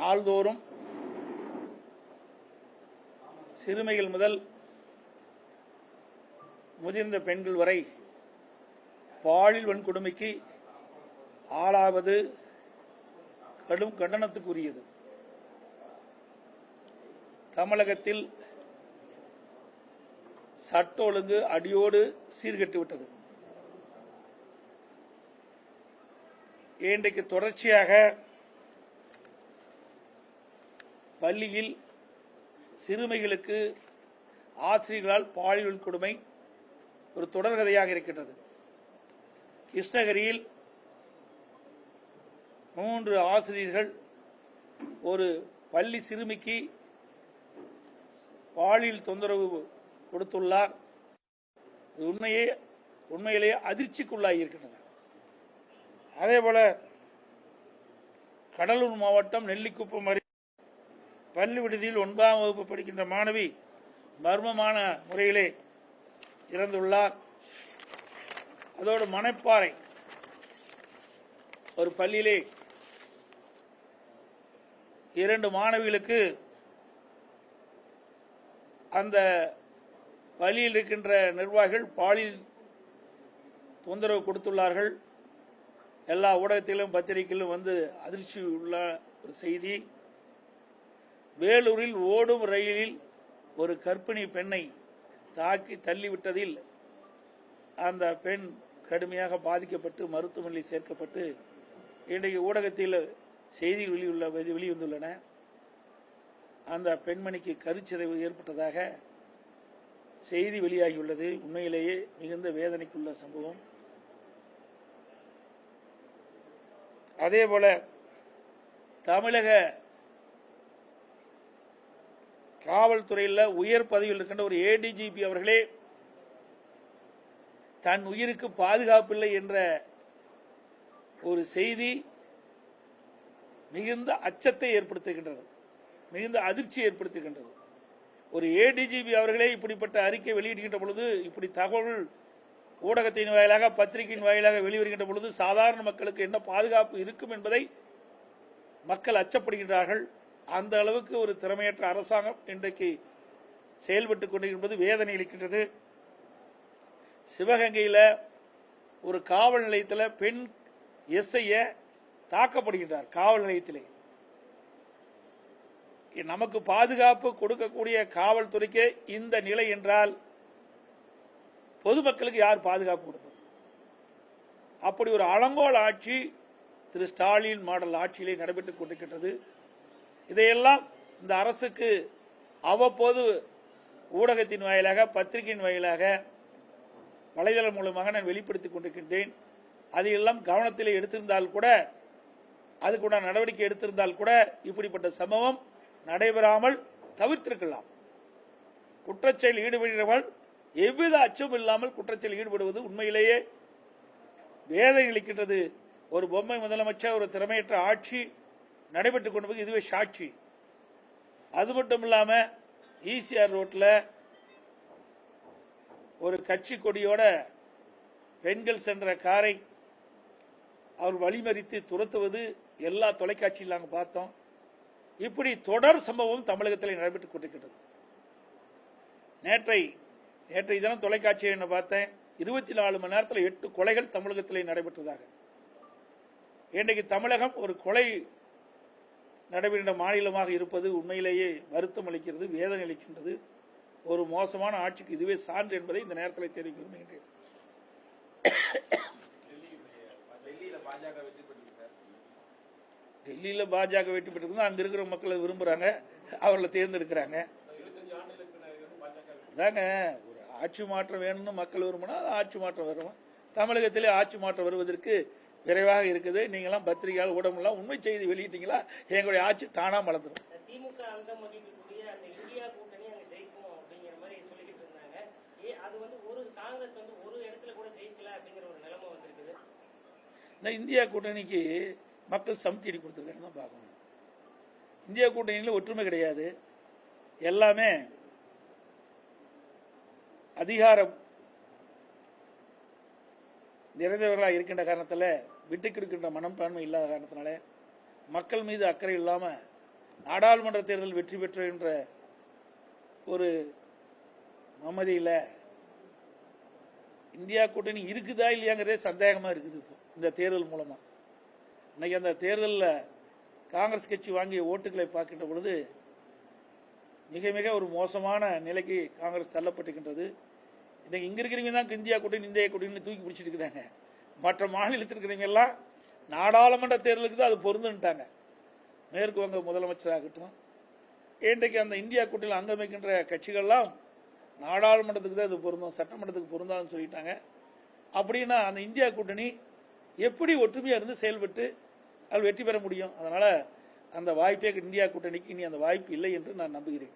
நாள்தோறும் சிறுமிகள் முதல் முதிர்ந்த பெண்கள் வரை பாலியல் வன்கொடுமைக்கு ஆளாவது கடும் கண்டனத்துக்குரியது. தமிழகத்தில் சட்ட ஒழுங்கு அடியோடு சீர்கெட்டுவிட்டது. இன்றைக்கு தொடர்ச்சியாக பள்ளியில் சிறுமிகளுக்கு ஆசிரியர்களால் பாலியல் கொடுமை ஒரு தொடர்கதையாக இருக்கின்றது. கிருஷ்ணகிரியில் 3 ஆசிரியர்கள் ஒரு பள்ளி சிறுமிக்கு பாலியல் தொந்தரவு கொடுத்துள்ளார். உண்மையிலேயே அதிர்ச்சிக்குள்ளாகி இருக்கின்றன. அதேபோல கடலூர் மாவட்டம் நெல்லிக்குப்பம் பள்ளி விடுதியில் 9ஆம் வகுப்பு படிக்கின்ற மாணவி மர்மமான முறையிலே இறந்துள்ளார். அதோடு மணப்பாறை ஒரு பள்ளியிலே 2 மாணவிகளுக்கு அந்த பள்ளியில் இருக்கின்ற நிர்வாகிகள் பாலியல் தொந்தரவு கொடுத்துள்ளார்கள். எல்லா ஊடகத்திலும் பத்திரிகையிலும் வந்து அதிர்ச்சி உள்ள ஒரு செய்தி. வேலூரில் ஓடும் ரயிலில் ஒரு கர்ப்பிணி பெண்ணை தாக்கி தள்ளிவிட்டதில் அந்த பெண் கடுமையாக பாதிக்கப்பட்டு மருத்துவமனையில் சேர்க்கப்பட்டு இன்றைக்கு ஊடகத்தில் செய்திகள் வெளிவந்துள்ளன. அந்த பெண்மணிக்கு கருச்சிதைவு ஏற்பட்டதாக செய்தி வெளியாகியுள்ளது. உண்மையிலேயே மிகுந்த வேதனைக்குள்ள சம்பவம். அதேபோல தமிழக காவல்துறையில் உயர் பதவியில் இருக்கின்ற ஒரு ஏடிஜிபி அவர்களே தன் உயிருக்கு பாதுகாப்பில்லை என்ற ஒரு செய்தி மிகுந்த அச்சத்தை ஏற்படுத்துகின்றது, மிகுந்த அதிர்ச்சி ஏற்படுத்துகின்றது. ஒரு ஏடிஜிபி அவர்களே இப்படிப்பட்ட அறிக்கை வெளியிடுகின்ற பொழுது, இப்படி தகவல் ஊடகத்தின் வாயிலாக பத்திரிகையின் வாயிலாக வெளிவருகின்ற பொழுது சாதாரண மக்களுக்கு என்ன பாதுகாப்பு இருக்கும் என்பதை மக்கள் அச்சப்படுகின்றார்கள். அந்த அளவுக்கு ஒரு திறமையற்ற அரசாங்கம் இன்றைக்கு செயல்பட்டுக் கொண்டிருப்பது வேதனை அளிக்கின்றது. சிவகங்கையில் ஒரு காவல் நிலையத்தில் பெண் எஸ்ஐய தாக்கப்படுகின்றார். காவல் நிலையத்திலே நமக்கு பாதுகாப்பு கொடுக்கக்கூடிய காவல்துறைக்கு இந்த நிலை என்றால் பொதுமக்களுக்கு யார் பாதுகாப்பு கொடுப்பது? அப்படி ஒரு அலங்கோல ஆட்சி திரு ஸ்டாலின் மாடல் ஆட்சியிலே நடைபெற்றுக் கொண்டிருக்கின்றது. இதையெல்லாம் இந்த அரசுக்கு அவ்வப்போது ஊடகத்தின் வாயிலாக பத்திரிகையின் வாயிலாக வலைதளம் மூலமாக நான் வெளிப்படுத்திக் கொண்டிருக்கின்றேன். அதையெல்லாம் கவனத்தில் எடுத்திருந்தால் கூட, அதுக்குள்ள நடவடிக்கை எடுத்திருந்தால் கூட இப்படிப்பட்ட சம்பவம் நடைபெறாமல் தவிர்த்திருக்கலாம். குற்றச்செயல் ஈடுபடுகிறவர்கள் எவ்வித அச்சமும் இல்லாமல் குற்றச்செயல் ஈடுபடுவது உண்மையிலேயே வேதனை அளிக்கின்றது. ஒரு பொம்மை முதலமைச்சர், ஒரு திறமையற்ற ஆட்சி நடைபெற்றுக் கொண்டிருப்பது இதுவே சாட்சி. அது மட்டும் இல்லாம ஈசிஆர் ரோட்ல ஒரு கட்சி கொடியோட பெண்கள் சென்ற காரை அவர் வழிமறித்து துரத்துவது எல்லா தொலைக்காட்சியில் நாங்கள் பார்த்தோம். இப்படி தொடர் சம்பவம் தமிழகத்தில் நடைபெற்றுக் கொண்டிருக்கிறது. நேற்றை தினம் தொலைக்காட்சியை என்ன பார்த்தேன், 24 மணி நேரத்தில் 8 கொலைகள் தமிழகத்தில் நடைபெற்றதாக. இன்றைக்கு தமிழகம் ஒரு கொலை நடைபெறுகின்ற மாநிலமாக இருப்பது உண்மையிலேயே வருத்தம் அளிக்கிறது, வேதனை அளிக்கின்றது. ஒரு மோசமான ஆட்சிக்கு இதுவே சான்று என்பதை இந்த நேரத்தில் தெரிவிக்க விரும்புகின்றேன். டெல்லியில் பாஜக வெற்றி பெற்றிருந்தா அங்க இருக்கிற மக்களை விரும்புறாங்க, அவர்களை தேர்ந்தெடுக்கிறாங்க. அதாங்க ஒரு ஆட்சி மாற்றம் வேணும்னு மக்கள் விரும்பினா ஆட்சி மாற்றம் வரும். தமிழகத்திலே ஆட்சி மாற்றம் வருவதற்கு விரைவாக இருக்குது. நீங்களாம் பத்திரிகையால் ஊடகம்லாம் உண்மை செய்தி வெளியிட்டீங்களா, எங்களுடைய ஆட்சி தானா மலர்ந்துடும். திமுக அங்கம் வகிக்கக்கூடிய அந்த இந்தியா கூட்டணி அங்க ஜெயிக்கும் அப்படிங்கிற மாதிரி சொல்லிக்கிட்டு இருந்தாங்க. அது வந்து ஒரு காங்கிரஸ் வந்து ஒரு இடத்துல கூட ஜெயிக்கல அப்படிங்கிற ஒரு நிலைமை வந்திருக்குது. இந்த இந்தியா கூட்டணிக்கு மக்கள் சமத்தி கொடுத்திருக்காங்க தான் பார்க்கணும். இந்தியா கூட்டணியில் ஒற்றுமை கிடையாது. எல்லாமே அதிகாரம் நிறைந்தவர்களாக இருக்கின்ற காரணத்தில் விட்டுக் கொடுக்கின்ற மனப்பான்மை இல்லாத காரணத்தினால மக்கள் மீது அக்கறை இல்லாமல் நாடாளுமன்ற தேர்தல் வெற்றி பெற்ற என்ற ஒரு மமதியில் இந்தியா கூட்டணி இருக்குதா இல்லையாங்கிறதே சந்தேகமா இருக்குது. இப்போ இந்த தேர்தல் மூலமா இன்னைக்கு அந்த தேர்தலில் காங்கிரஸ் கட்சி வாங்கிய ஓட்டுகளை பார்க்கின்ற பொழுது மிக மிக ஒரு மோசமான நிலைக்கு காங்கிரஸ் தள்ளப்பட்டிருக்கின்றது. இன்னைக்கு இங்க இருக்கிறவங்க தான் இந்தியா கூட்டணி தூக்கி பிடிச்சிட்டு இருக்கிறாங்க. மற்ற மாநிலத்தில் இருக்கிறவங்க எல்லாம் நாடாளுமன்ற தேர்தலுக்கு தான் அது பொருந்துட்டாங்க. மேற்கு வங்க முதலமைச்சராகட்டும், இன்றைக்கு அந்த இந்தியா கூட்டணியில் அங்கமைக்கின்ற கட்சிகள்லாம் நாடாளுமன்றத்துக்கு தான் இது பொருந்தும், சட்டமன்றத்துக்கு பொருந்தாதுன்னு சொல்லிட்டாங்க. அப்படின்னா அந்த இந்தியா கூட்டணி எப்படி ஒற்றுமையா இருந்து செயல்பட்டு அது வெற்றி பெற முடியும்? அதனால அந்த வாய்ப்பே இந்தியா கூட்டணிக்கு இனி அந்த வாய்ப்பு இல்லை என்று நான் நம்புகிறேன்.